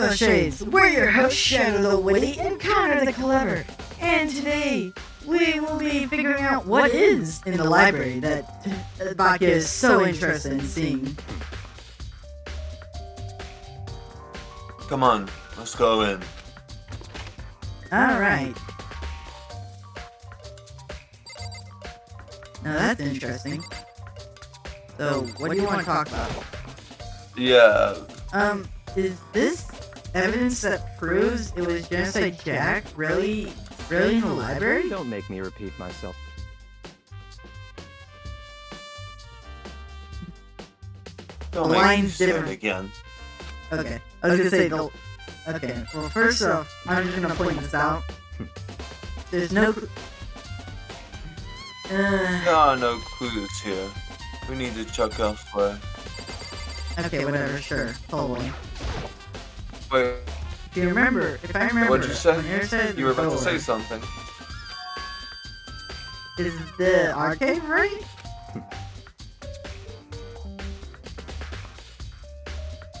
fellow Shades, we're your host Shadow the Witty and Connor the Clever, and today we will be figuring out what is in the library that Byakuya is so interested in seeing. Come on, let's go in. Alright. Now that's interesting. So, what do you want to talk about? Yeah. Is this evidence that proves it was Genocide Jack really in the library? Don't make me repeat myself. Don't The make me line's say it different. again. Okay, I was gonna say the... Okay, well first off, I'm just gonna point this out. There's no... There are no clues here. We need to check elsewhere. Okay, whatever, sure, totally. Wait, If I remember, what'd you say? on your side of You were the about to door, say something. is the arcade right?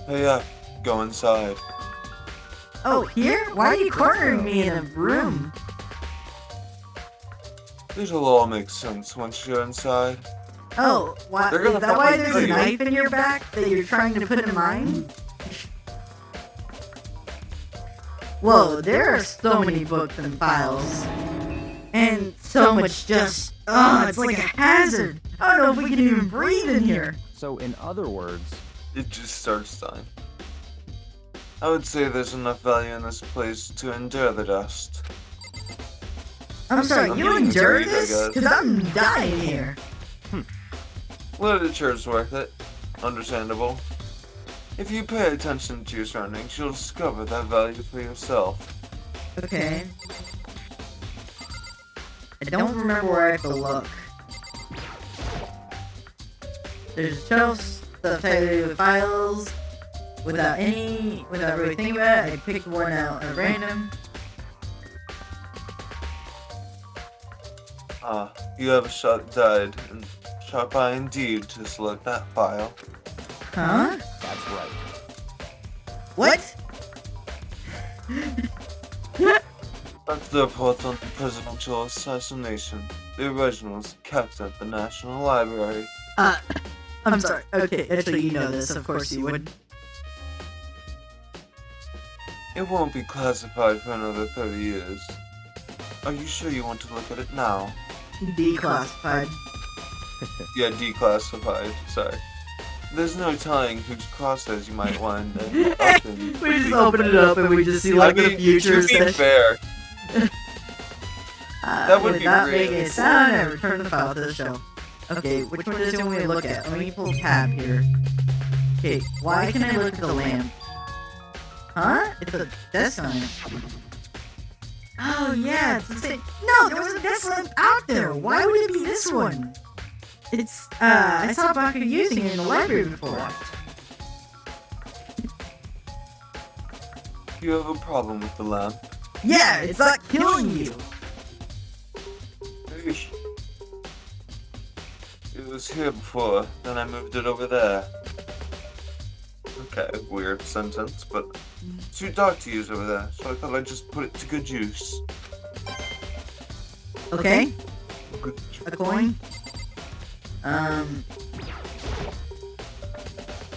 Hey, yeah, go inside. Oh, here? Why are you cornering me in a room? It'll all make sense once you're inside. Oh, why, They're gonna is that why fucking there's kill a you. knife in your back that you're trying to put in mine? Whoa, there are so many books and files. And so much just... it's like a hazard. I don't know if we can even breathe in here. So, in other words, It just starts time. I would say there's enough value in this place to endure the dust. I'm sorry, I'm you getting endure intrigued, I this? guess. Because I'm dying here. Literature's worth it. Understandable. If you pay attention to your surroundings, you'll discover that value for yourself. Okay. I don't remember where I have to look. There's shelves that tell you files. Without really thinking about it, I picked one out at random. Ah, you have a sharp died, and sharp eye indeed to select that file. Huh? that's right. What? That's the report on the presidential assassination. The originals kept at the National Library. I'm sorry. Okay, actually, you know this. Of course you would. It won't be classified for another 30 years. Are you sure you want to look at it now? Declassified. Yeah, declassified, sorry. There's no telling whose crosshairs you might wind up in. We just open it up and we just see like the future to be session. fair, that would be Without great. making a sound, I return the file to the shelf. Okay, which one does you want me to look at? Let me pull tab here. Okay, why can I look at the lamp? Huh? It's a desk lamp. Oh yeah, it's the same. No, there was a desk lamp out there. Why would it be this one? It's, I saw Byakuya using it in the library before. You have a problem with the lamp. Yeah, it's not killing you. Eesh. It was here before, then I moved it over there. Okay, weird sentence, but it's too dark to use over there, so I thought I'd just put it to good use. Okay, Good a coin.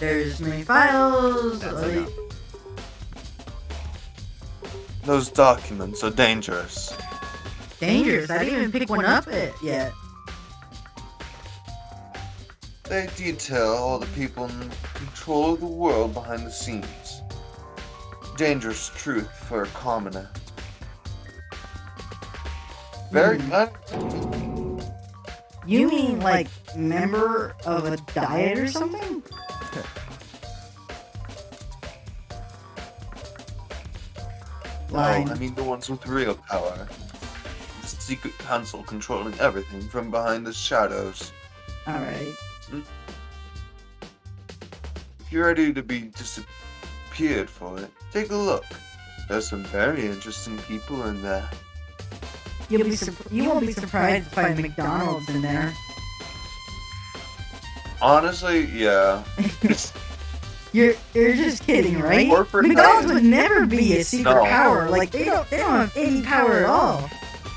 There's many files. That's enough. Those documents are dangerous. Dangerous. I didn't even pick one up yet. They detail all the people in control of the world behind the scenes. Dangerous truth for a commoner. Very You mean like member of a diet or something? No, Line. I mean the ones with real power. The secret council controlling everything from behind the shadows. Alright. If you're ready to be disappeared for it, take a look. There's some very interesting people in there. You won't be surprised to find McDonald's in there. Honestly, yeah. You're just kidding, right? Corporate McDonald's diet. would never be a secret No. power. Like they don't have any power at all.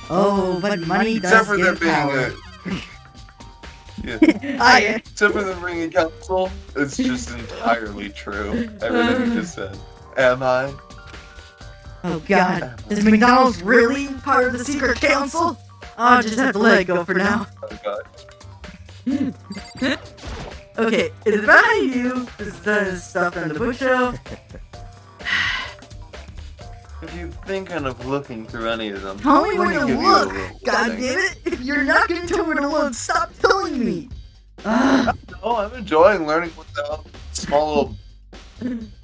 Oh, but money Except does for them give being power. yeah. Yeah. Except for them being a council, it's just entirely true. Everything you just said. Am I? Oh God, is McDonald's really part of the secret council? I'll just have to let it go for now. Oh God. Okay, is it behind you? Is the stuff under the bookshelf? If you're thinking of looking through any of them, Tell me let where to give you a look! little God warning. damn it! If you're not gonna tell me where to look, stop telling me! Ugh. Oh, I'm enjoying learning what the small little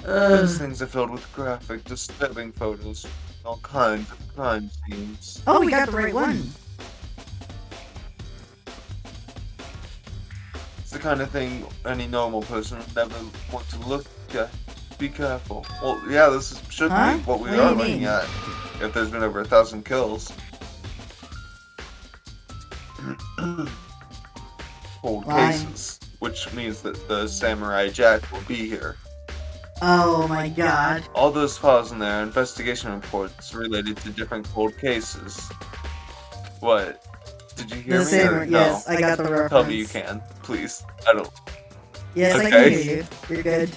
those things are filled with graphic, disturbing photos, all kinds of crime scenes. Oh, we got the right one. It's the kind of thing any normal person would never want to look at. Be careful. Well, yeah, should Huh? be what we What do are you looking mean? at. If there's been over 1,000 kills. Cold Why? cases, which means that the Samurai Jack will be here. Oh my God. All those files in there are investigation reports related to different cold cases. What? Did you hear The me? same, Or yes, no? I got the reference. Tell me you can, please. I don't. Yes, I Okay. can hear you. You're good.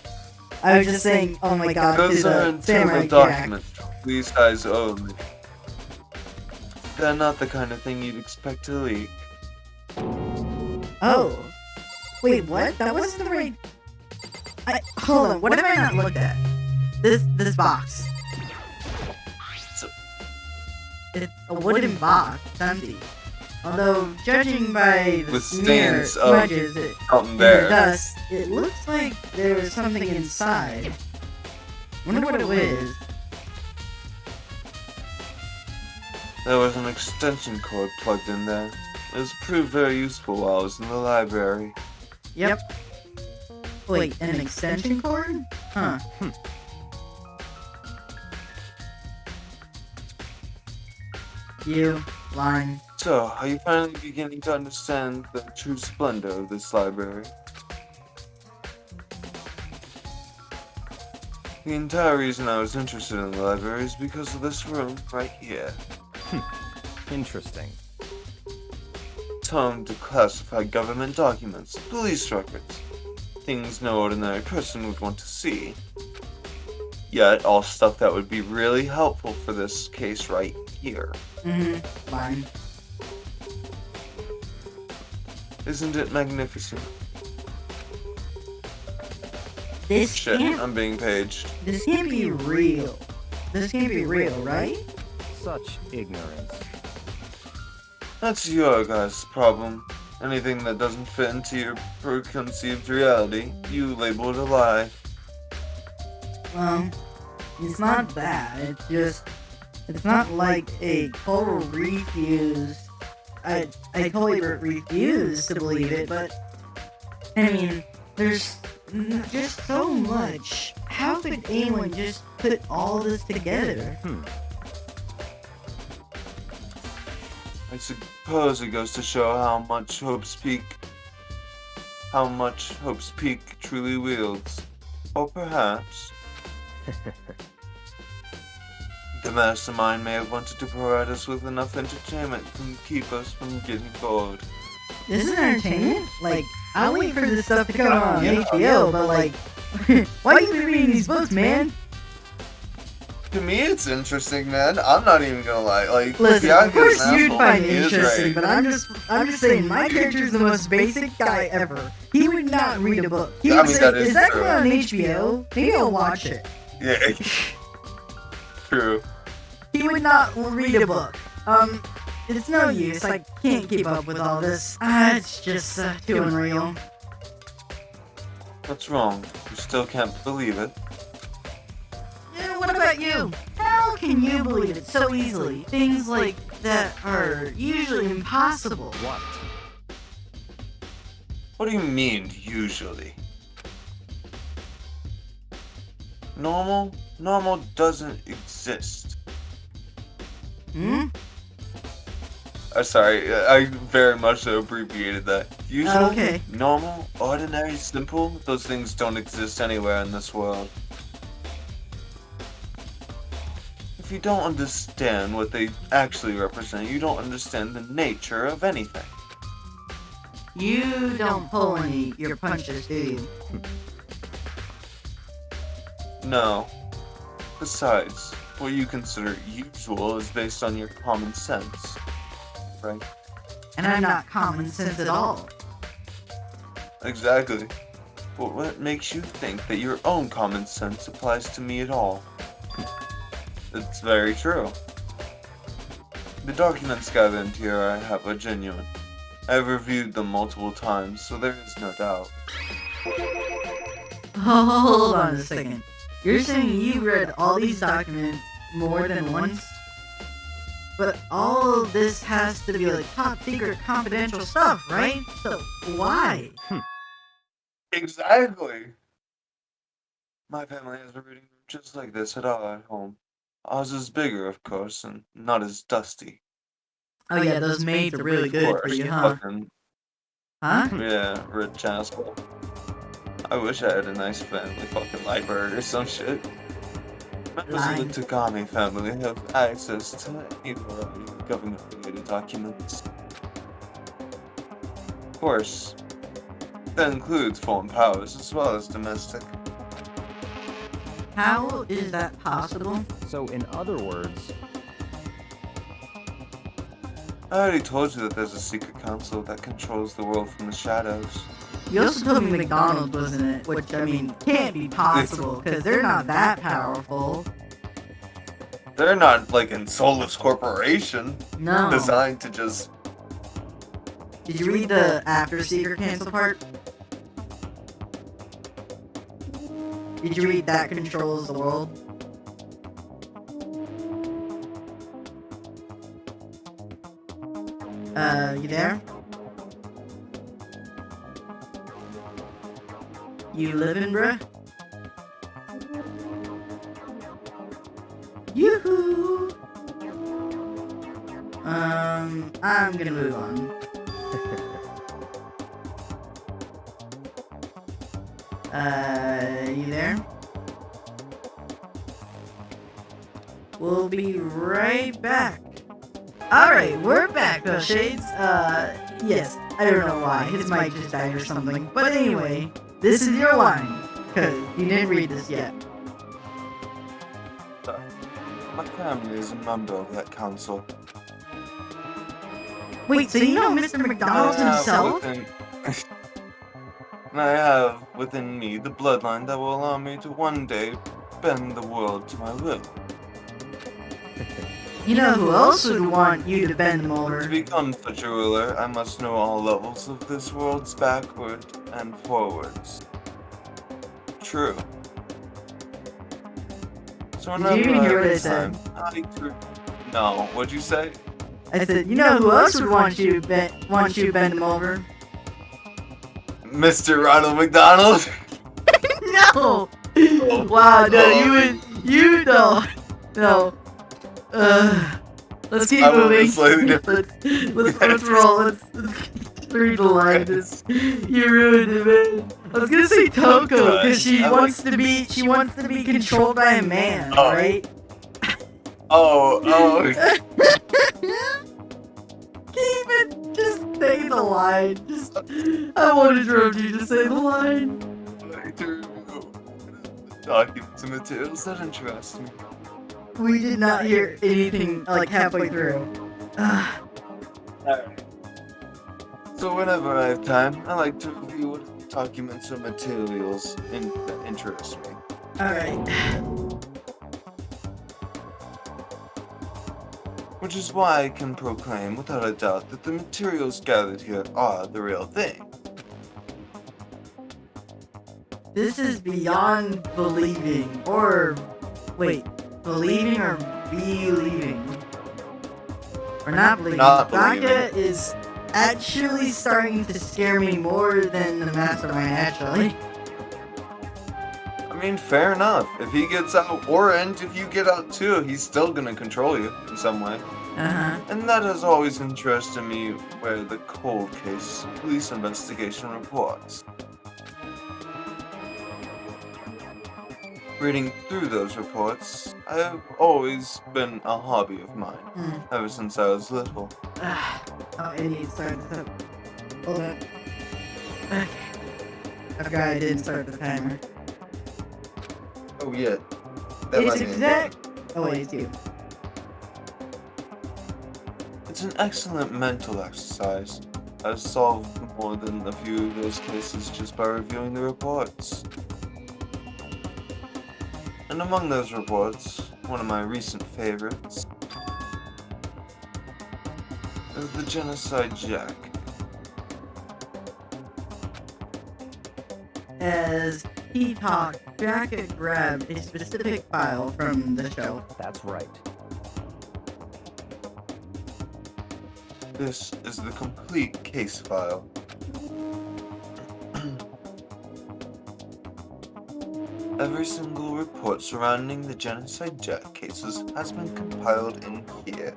I was just saying, oh my God, to Those are the Samurai internal Jack. documents from these guys only. They're not the kind of thing you'd expect to leak. Oh. Wait, what? That wasn't the right... Hold on, what have I not looked at? This box. So, It's a wooden box. It's empty. Although, judging by the With smear stains of smudges something in the there. dust, it looks like there was something inside. Wonder what it was. There was an extension cord plugged in there. It was proved very useful while I was in the library. Yep. Wait, an extension cord? Huh. You, lying. So, are you finally beginning to understand the true splendor of this library? The entire reason I was interested in the library is because of this room right here. Interesting. It's home to classified government documents, police records, things no ordinary person would want to see. Yet, all stuff that would be really helpful for this case right here. Lying. Isn't it magnificent? This Shit, can't I'm being paged. This can't be real. This can't be real, right? Such ignorance. That's your guys' problem. Anything that doesn't fit into your preconceived reality, you label it a lie. Well, it's not that. It's just... It's not like a total refuse. I totally refuse to believe it, but... I mean, there's just so much. How could anyone just put all this together? I suppose it goes to show how much Hope's Peak truly wields. Or perhaps the mastermind may have wanted to provide us with enough entertainment to keep us from getting bored. This is entertainment? Like, I'll wait for this stuff to come on Yeah. HBO, but like... why you been reading these books, man? To me, it's interesting, man. I'm not even gonna lie. Like, Listen, yeah, of course he's an you'd asshole. find it He is interesting, right. but I'm just saying, my character's the most basic guy ever. He would not read a book. He I would mean, say, that is is that true. going on HBO? Maybe I'll watch it. Yeah. True. He would not read a book. It's no use. I can't keep up with all this. It's just too unreal. What's wrong? You still can't believe it? Yeah, what about you? How can you believe it so easily? Things like that are usually impossible. What? What do you mean, usually? Normal? Normal doesn't exist. Hmm? Sorry, I very much so abbreviated that. Usual, Okay. normal, ordinary, simple, those things don't exist anywhere in this world. If you don't understand what they actually represent, you don't understand the nature of anything. You don't pull any your punches, do you? No. Besides, what you consider usual is based on your common sense, right? And I'm not common sense at all. Exactly. But what makes you think that your own common sense applies to me at all? It's very true. The documents gathered here I have are genuine. I have reviewed them multiple times, so there is no doubt. Hold on a second. You're saying you read all these documents more than once? But all this has to be like top secret confidential stuff, right? So why? Exactly! My family has a reading room just like this at our home. Ours is bigger, of course, and not as dusty. Oh yeah, those maids are really good for you, huh? Fucking, Huh? yeah, rich asshole. I wish I had a nice family fucking library or some shit. Members Lying. of the Tagami family have access to any variety of government-related documents. Of course, that includes foreign powers as well as domestic. How is that possible? So, in other words, I already told you that there's a secret council that controls the world from the shadows. You also told me McDonald's was in it, which, I mean, can't be possible, because they're not that powerful. They're not like in Soulless Corporation, No. designed to just... Did you read the after secret cancel part? Did you read that controls the world? You there? You living, bruh? Yoo-hoo! I'm gonna move on. You there? We'll be right back. Alright, we're back though, Shades. Yes, I don't know why. His mic just died or something. But anyway, this is your line. Because you didn't read this yet. My family is a member of that council. Wait, so you know Mr. McDonald's himself? And I have within me the bloodline that will allow me to one day bend the world to my will. You know who else would want you to bend them To over? become such a ruler, I must know all levels of this world's backward and forwards. True. So Did you even hear what I time, said? No, what'd you say? I said, you know who else would want you to bend them over? Mr. Ronald McDonald? No! Wow, no, you no. Let's keep I will be moving. slightly different. Let's roll. Let's read the line. You ruined it, man. I was gonna say Toko because she wants to be controlled by a man, Oh. right? Oh. Even just say the line. I won't interrupt you. Just say the line. Documents and materials that interest me. We did not hear anything like halfway through. Alright. So whenever I have time, I like to review what documents or materials that interest me. Alright. Which is why I can proclaim without a doubt that the materials gathered here are the real thing. This is beyond believing. Or, wait, believing or believing? Or not believing. Not believing. Baka is actually starting to scare me more than the mastermind, actually. I mean, fair enough. If he gets out, and if you get out too, he's still gonna control you in some way. Uh-huh. And that has always interested me, where the cold case police investigation reports. Reading through those reports, I have always been a hobby of mine, ever since I was little. Oh, it needs to start this up. Hold on. Okay. I forgot I didn't start the timer. Oh yeah. It's exact. Oh wait, it's you. It's an excellent mental exercise. I've solved more than a few of those cases just by reviewing the reports. And among those reports, one of my recent favorites is the Genocide Jack. As he talked, Jack had grabbed a specific file from the shelf. That's right. This is the complete case file. Every single report surrounding the Genocide Jack cases has been compiled in here.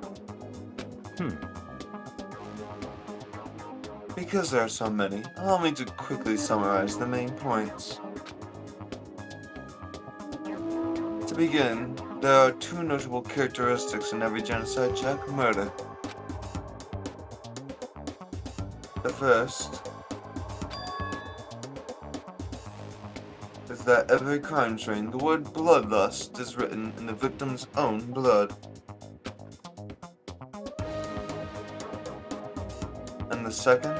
Because there are so many, allow me to quickly summarize the main points. To begin, there are two notable characteristics in every Genocide Jack murder. The first is that every crime scene, the word bloodlust is written in the victim's own blood. And the second,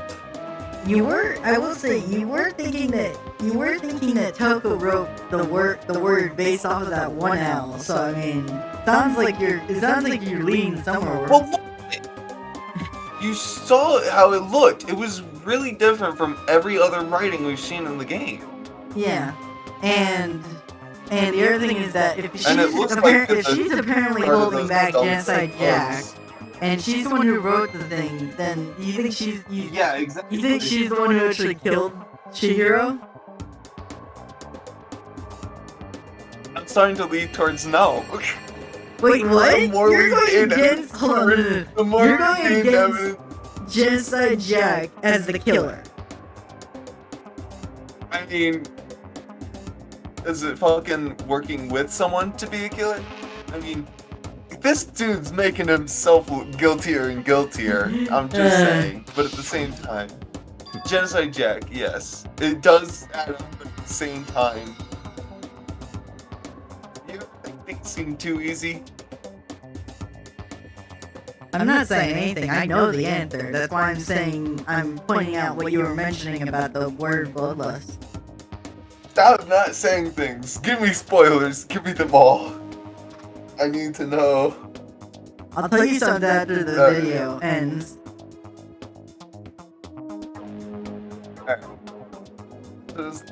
I will say, you were thinking that Toko wrote the word based off of that one L. So I mean, it sounds like you're leaning somewhere. well, look, you saw how it looked. It was really different from every other writing we've seen in the game. Yeah, and the other thing is that if she's, if she's apparently holding back Genocide Jack, and she's the one who wrote the thing, then you think Yeah, exactly. you think she's the one who actually killed Chihiro? I'm starting to lead towards no. Wait, what? The more You're we going gain against the more You're we going gain against evidence. Genocide Jack as the killer. I mean, is it fucking working with someone to be a killer? I mean, this dude's making himself look guiltier and guiltier. I'm just saying. But at the same time, Genocide Jack, yes, it does add up at the same time. You don't think it seemed too easy? I'm not saying anything. I know the answer. That's why I'm pointing out what you were mentioning about the word bloodlust. Stop not saying things. Give me spoilers. Give me them all. I need to know. I'll tell you something after the video ends. Says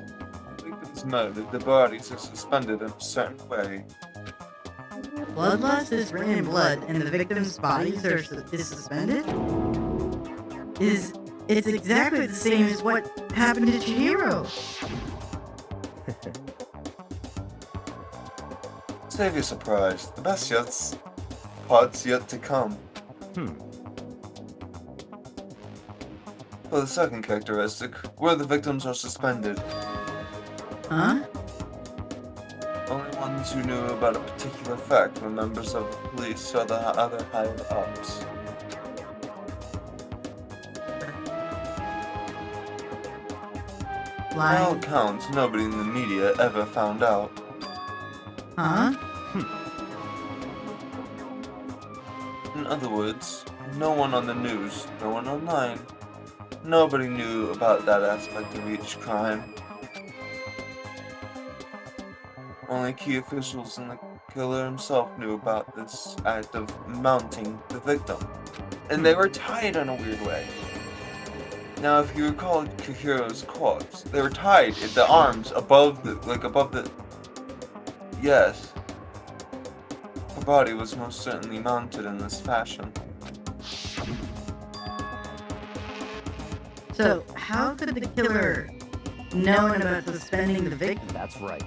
the victim's murdered, the bodies are suspended in a certain way. Bloodlust is written in blood, and the victim's bodies is suspended? It's exactly the same as what happened to Chihiro. Save your surprise. The best part's yet to come. For the second characteristic, where the victims are suspended. Huh? Only ones who knew about a particular fact were members of the police or the other higher ups. By all accounts, nobody in the media ever found out. Huh? In other words, no one on the news, no one online, nobody knew about that aspect of each crime. Only key officials and the killer himself knew about this act of mounting the victim. And they were tied in a weird way. Now, if you recall Chihiro's corpse, they were tied in the arms above the... Yes. Her body was most certainly mounted in this fashion. So, how could the killer known about suspending the victim? That's right.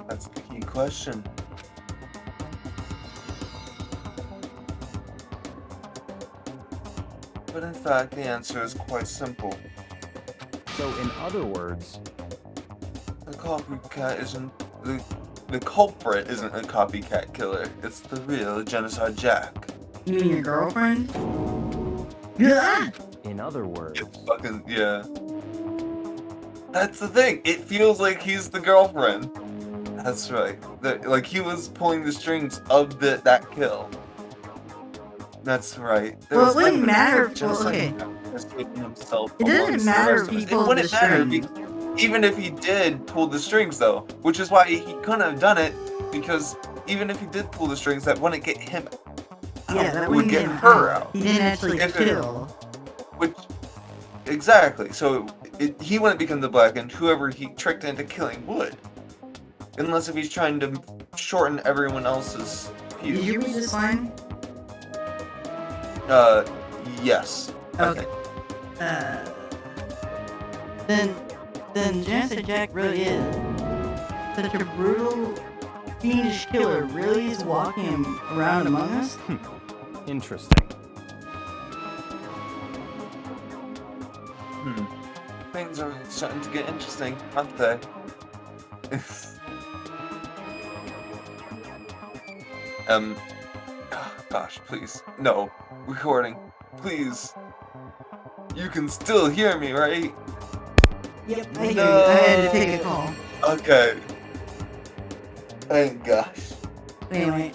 That's the key question. But in fact, the answer is quite simple. So in other words, The copycat isn't the culprit isn't a copycat killer. It's the real Genocide Jack. You mean your girlfriend? Yeah. in other words, Fucking yeah. That's the thing. It feels like he's the girlfriend. That's right. Like he was pulling the strings of that kill. That's right. There Well, was it wouldn't evidence matter. that Well, Genocide okay. Jack was taking himself It doesn't amongst the matter rest if of he us. pulled It wouldn't the matter strings. even if he did pull the strings, though, which is why he couldn't have done it, because even if he did pull the strings, that wouldn't get him out. Yeah, that It would wouldn't get get him her out. out. He didn't actually If it- kill. Which, exactly. So he wouldn't become the Black, and whoever he tricked into killing would. Unless if he's trying to shorten everyone else's Did you read this line? Yes. Okay. Then Genocide Jack really is such a brutal, fiendish killer. Really is walking around among us. interesting. Things are starting to get interesting, aren't they? Gosh, please. No. Recording. Please. You can still hear me, right? Yep, I hear you. I had to take a call. Okay. Thank gosh. Anyway.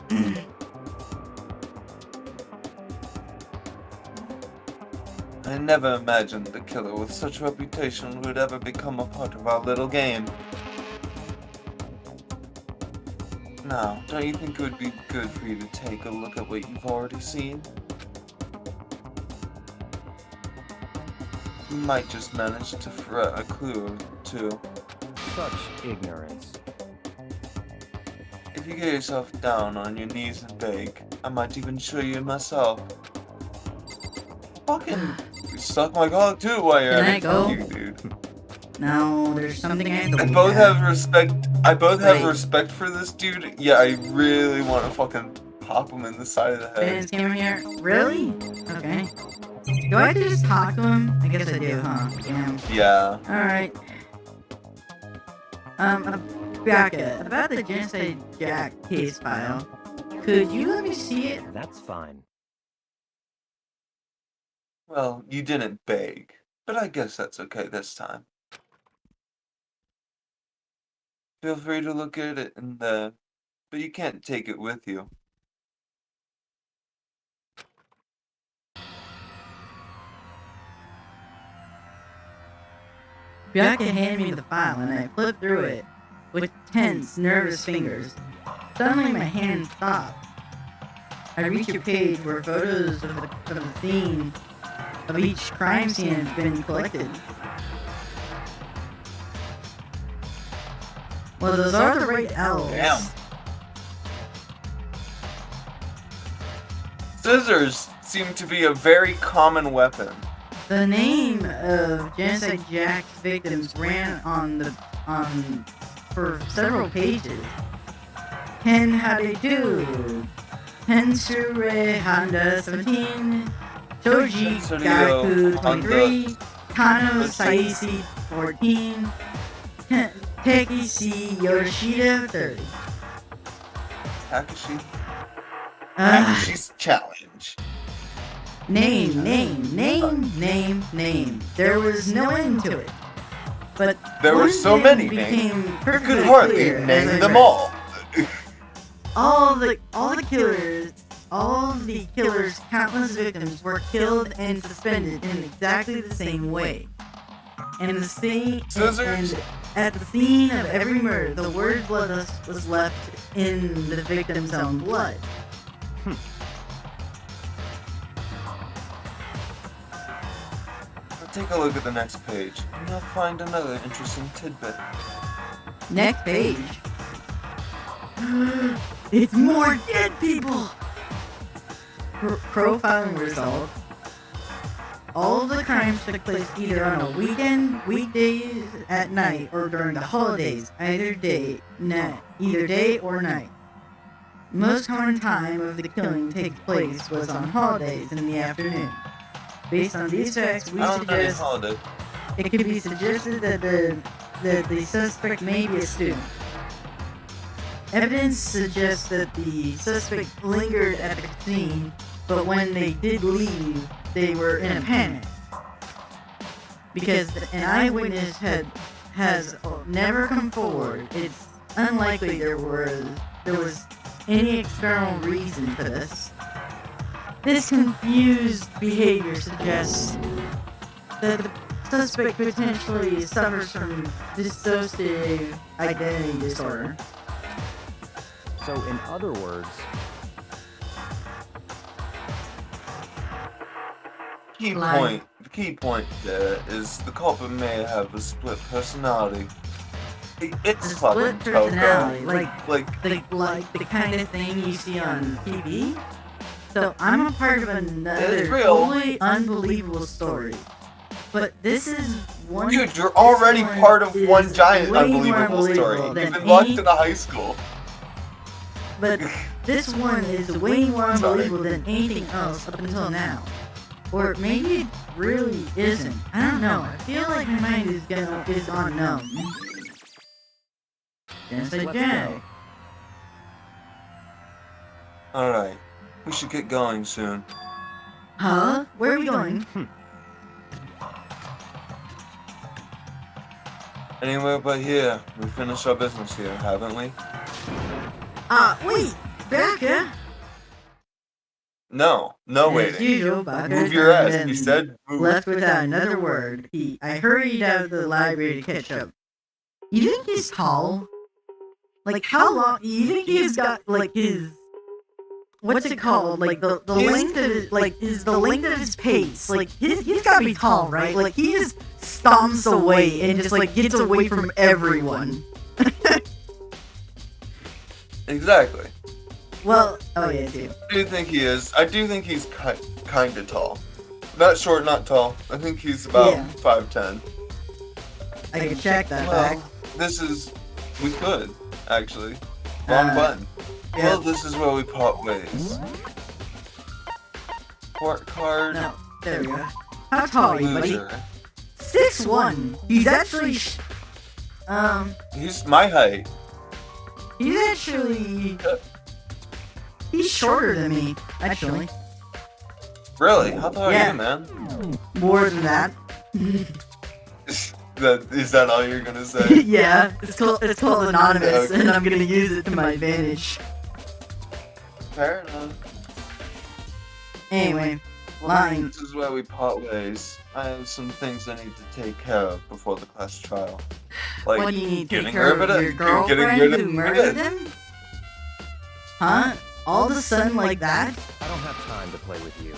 I never imagined the killer with such a reputation would ever become a part of our little game. Now, don't you think it would be good for you to take a look at what you've already seen? You might just manage to thread a clue or two. Such ignorance. If you get yourself down on your knees and beg, I might even show you myself. Fucking suck my cock too while you're Can at I it, go? you dude. No, there's something I have to I look both at. have respect. I both have Wait. respect for this dude. Yeah, I really want to fucking pop him in the side of the head. Fans came here. Really? Okay. Do I have to just talk to him? I guess I do, huh? Damn. Yeah. Alright. Byakuya, about the Genocide Jack case file. Could you let me see it? That's fine. Well, you didn't beg, but I guess that's okay this time. Feel free to look at it in the, but you can't take it with you. Byakuya handed me the file and I flipped through it with tense, nervous fingers. Suddenly my hand stopped. I reached a page where photos of the scene of each crime scene had been collected. Well, those are the right elves. Damn. Scissors seem to be a very common weapon. The name of Genocide Jack's victims ran for several pages. Ken Hadedu, Tensure Honda 17, Shoji Gaku 23, Kano Saisi 14, Takeshi Yoshida 30. Takashi. Ah. Takashi's challenge. Name. There was no end to it. But There were one so thing many became names. You perfectly could hardly clear as I name them read. all. All the killers' countless victims were killed and suspended in exactly the same way. And Scissors? at the scene of every murder, the word bloodlust was left in the victim's own blood. Take a look at the next page, and you'll find another interesting tidbit. Next page. It's more dead people! Profiling results. all of the crimes took place either on a weekend, weekdays, at night, or during the holidays, either day or night. Most common time of the killing takes place was on holidays in the afternoon. Based on these facts, we I don't know any suggest holiday. it could be suggested that the suspect may be a student. Evidence suggests that the suspect lingered at the scene, but when they did leave, they were in a panic. Because an eyewitness has never come forward, it's unlikely there was any external reason for this. This confused behavior suggests that the suspect potentially suffers from dissociative identity disorder. So, in other words, The key point there is the culprit may have a split personality. It's A fucking split personality, Toko. like the kind of thing you see on TV. So I'm a part of another It's real. totally unbelievable story. But this is one. Dude, you're already this part of is one giant way more unbelievable story. unbelievable You've than been locked any- in a high school. But this one is way more Sorry. unbelievable than anything else up until now. Or maybe it really isn't. I don't know. I feel like my mind is on numb. Yes, I let's can. go. Alright, we should get going soon. Huh? Where are we going? Anywhere but here. We finished our business here, haven't we? Wait! Becca! No As waiting. usual, Becca Move your ass. turned He and said move. left without another word. I hurried out of the library to catch up. You think he's tall? Like, how long? You think he's got, like, his... What's it called? Like, the length of his... Like, is the length of his pace. Like, he's gotta be tall, right? Like, he just stomps away and just, like, gets away from everyone. Exactly. Well, oh yeah, too. I do think he is. I do think he's kinda tall. Not short, not tall. I think he's about Yeah. 5'10". I can check that back. Well, we could, actually. Wrong button. Yeah. Well, this is where we part ways. Port card. No, there we go. How tall are you, buddy? Loser. 6'1". He's actually, He's my height. he's actually, he's shorter than me, actually. Really? How tall are Yeah. you, man? More than that. Is that all you're gonna say? Yeah, it's called anonymous, Okay. and I'm gonna use it to my advantage. Fair enough. Anyway, lying. This is where we part ways. I have some things I need to take care of before the class trial. Like What do you need to take getting care rid of of your it, girlfriend getting rid of who it. murdered them? Huh? All of a sudden like that? I don't have time to play with you.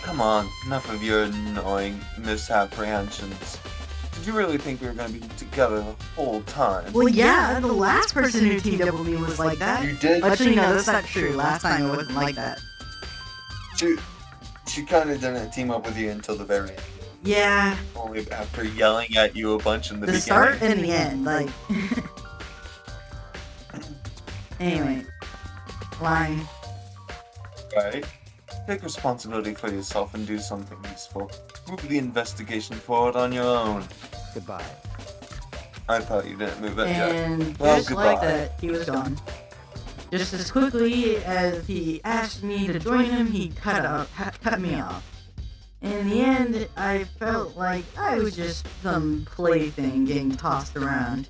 Come on, enough of your annoying misapprehensions. Did you really think we were gonna be together the whole time? Well, yeah, the last person who teamed up with me was like that. You did? Actually, no, that's not true. Last time it wasn't like that. She kind of didn't team up with you until the very end. Yeah, Only after yelling at you a bunch in the the beginning. start and the end, like. Anyway, lying. Right? Take responsibility for yourself and do something useful. Move the investigation forward on your own. Goodbye. I thought you didn't move it yet. And Well, just like goodbye. that, he was gone. Just as quickly as he asked me to join him, he cut me off. In the end, I felt like I was just some plaything getting tossed around.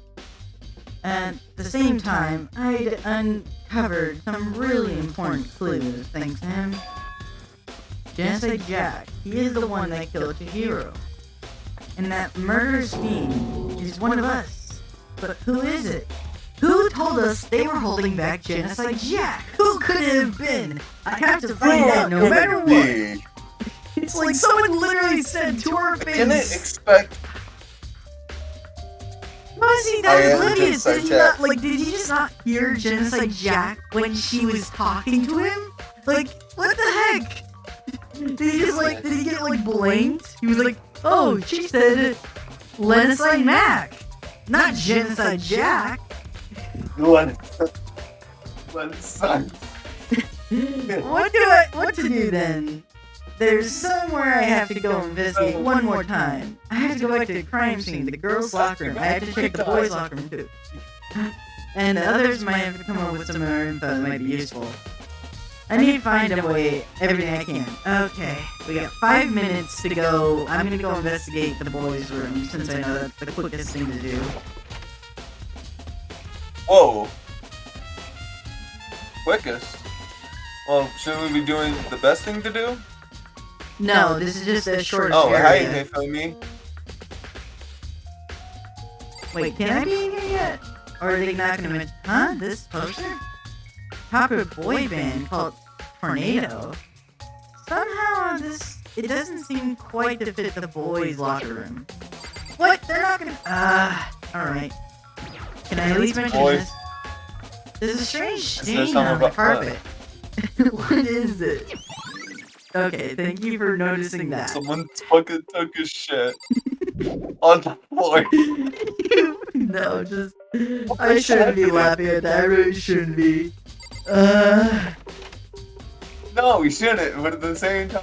At the same time, I'd uncovered some really important clues thanks to him. Genocide Jack, he is the one that killed Chihiro. And that murder scheme is one of us. But who is it? Who told us they were holding back Genocide Jack? Who could it have been? I have to find out no matter what. It's like someone literally said to our I didn't face. expect. Was he I that am oblivious? Genocide Did he Jack. not, did he just not hear Genocide Jack when she was talking to him? Like, what the heck? Did he just like, did he get like blanked? He was like, oh, she said Lenocide Mac, not Genocide Jack. Lenocide. What to do then? There's somewhere I have to go investigate one more time. I have to go back to the crime scene, the girls' locker room. I have to check the boys' locker room too. And the others might have to come up with some more info that might be useful. I need to find a way, everything I can. Okay, we got 5 minutes to go. I'm gonna go investigate the boys' room since I know that's the quickest thing to do. Whoa. Quickest? Well, shouldn't we be doing the best thing to do? No, this is just a short Oh, area. hi, they found me. Wait, can I be in here yet? Or are they not gonna mention? Huh? This poster? Popular boy band called Tornado. Somehow it doesn't seem quite to fit the boys' locker room. What? They're not gonna. Alright. Can I at least mention Boys. this? There's a strange Is there stain something on the about carpet. What is it? Okay, thank you for noticing that. Someone fucking took a shit on the floor. No, just I shouldn't be laughing at that. I really shouldn't be. No, we shouldn't, but at the same time...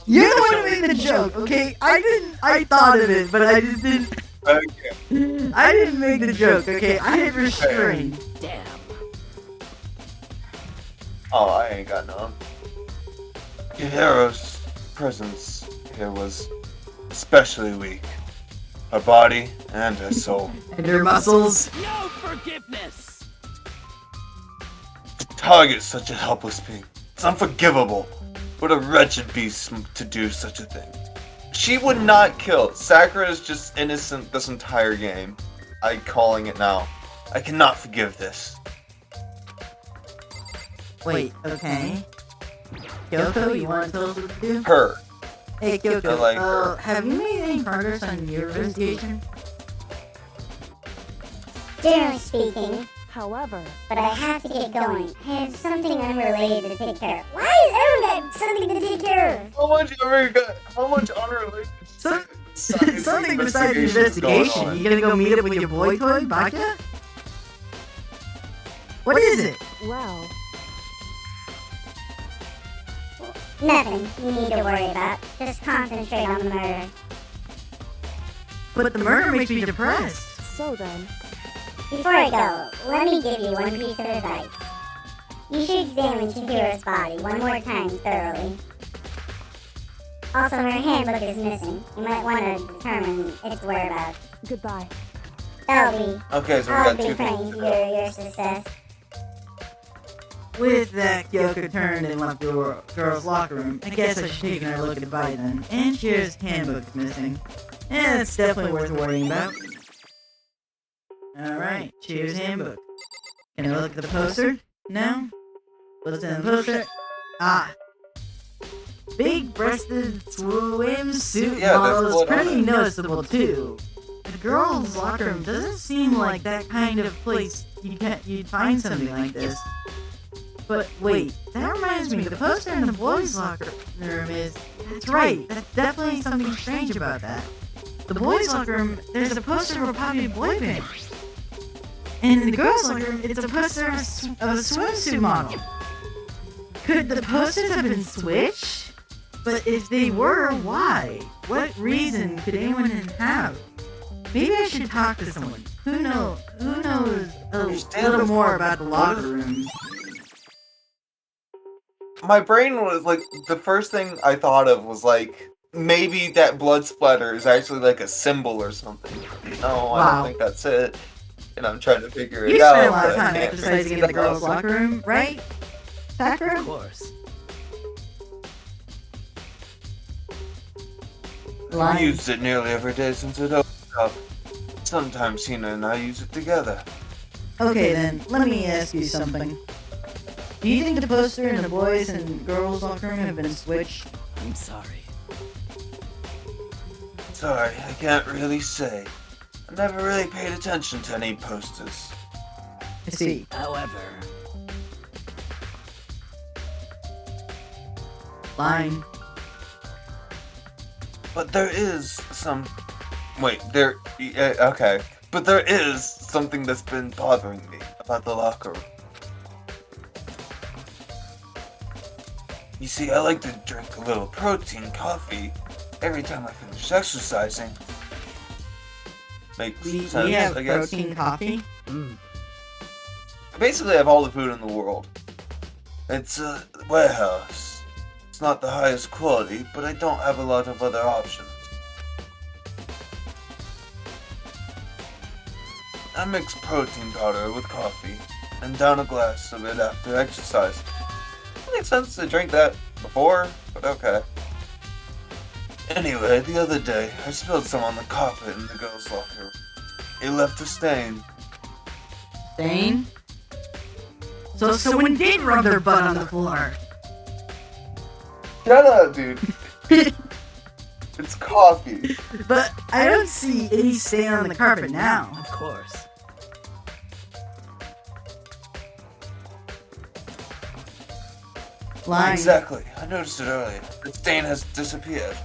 You're the one who made the joke, okay? I thought of it, but I just didn't. Okay. I didn't make the joke, okay? I had restrained. Damn. Oh, I ain't got none. Kihiro's presence here was especially weak. Her body and her soul. And your muscles. No forgiveness. To target such a helpless being. It's unforgivable. What a wretched beast to do such a thing. She would not kill. Sakura is just innocent this entire game. I'm calling it now. I cannot forgive this. Wait, okay. Kyoko, you want to tell us what to do? Her. Hey, Kyoko, I like her. have you made any progress on your investigation? Generally speaking, However, but I have to get going. I have something unrelated to take care of. Why is everyone got something to take care of? How much unrelated Something besides the investigation. You gonna go meet up with your boy toy, Byakuya? What is it? well, Nothing you need to worry about. Just concentrate on the murder. But the murder makes me depressed. so then, Before I go, let me give you one piece of advice. You should examine Chihiro's body one more time thoroughly. Also, her handbook is missing. You might want to determine its whereabouts. goodbye. That'll Okay, so we I'll got be two praying things. for your success. With that, Kyoko turned and left the girls' locker room. I guess I should take another look at the body then. And Cheer's handbook's missing. And it's definitely worth worrying about. Alright, Cheer's handbook. Can I look at the poster? No? What's in the poster? Ah. Big-breasted swimsuit Yeah, model that's is what pretty I'm- noticeable too. The girls' locker room doesn't seem like that kind of place you'd find something like this. But wait, that reminds me, the poster in the boys' locker room is... That's right, that's definitely something strange about that. The boys' locker room, there's a poster of a popular boy band. And in the girls' locker room, it's a poster of a swimsuit model. Could the posters have been switched? But if they were, why? What reason could anyone have? Maybe I should talk to someone. Who knows a little more about the locker rooms? My brain was like, the first thing I thought of was like, maybe that blood splatter is actually like a symbol or something. No, I Wow. don't think that's it. And I'm trying to figure You it out. spent a lot of but I time can't exercising in figure the it girls' out. locker room, right? Sakura? Of course. I Lying. used it nearly every day since it opened up. Sometimes Hina and I use it together. Okay then, let me ask you something. Do you think the poster in the boys and girls' locker room have been switched? I'm sorry. Sorry, I can't really say. I never really paid attention to any posters. I see. However, Lying. But there is some... Wait, okay. But there is something that's been bothering me about the locker room. You see, I like to drink a little protein coffee every time I finish exercising. Makes We sense, have I guess. protein coffee. I basically have all the food in the world. It's a warehouse. It's not the highest quality, but I don't have a lot of other options. I mix protein powder with coffee and down a glass of it after exercise. It makes sense to drink that before, but okay. Anyway, the other day, I spilled some on the carpet in the girls' locker room. It left a stain. Stain? So someone did rub their butt on the floor. Shut up, dude. It's coffee. But I don't see any stain on the carpet now. Of course. Lying. Exactly. I noticed it earlier. The stain has disappeared.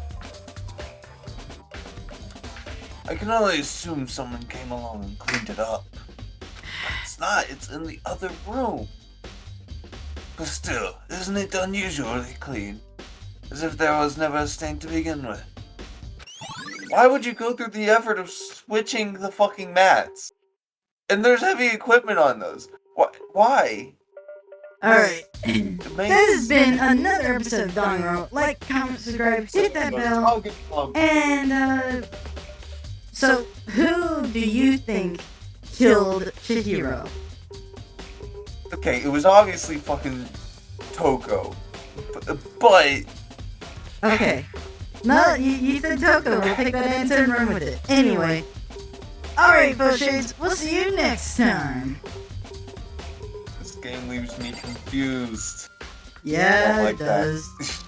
I can only assume someone came along and cleaned it up. But it's not. It's in the other room. But still, isn't it unusually clean? As if there was never a stain to begin with. Why would you go through the effort of switching the fucking mats? And there's heavy equipment on those. Why? Alright. It This makes has been another episode of Danganronpa. Like, comment, subscribe, hit that bell. And, so, who do you think killed Chihiro? Okay, it was obviously fucking Toko. But Okay. No, you said Toko. We'll take that answer and run with it. Anyway. Alright, Shades, we'll see you next time. this game leaves me confused. Yeah, I don't like it does. that.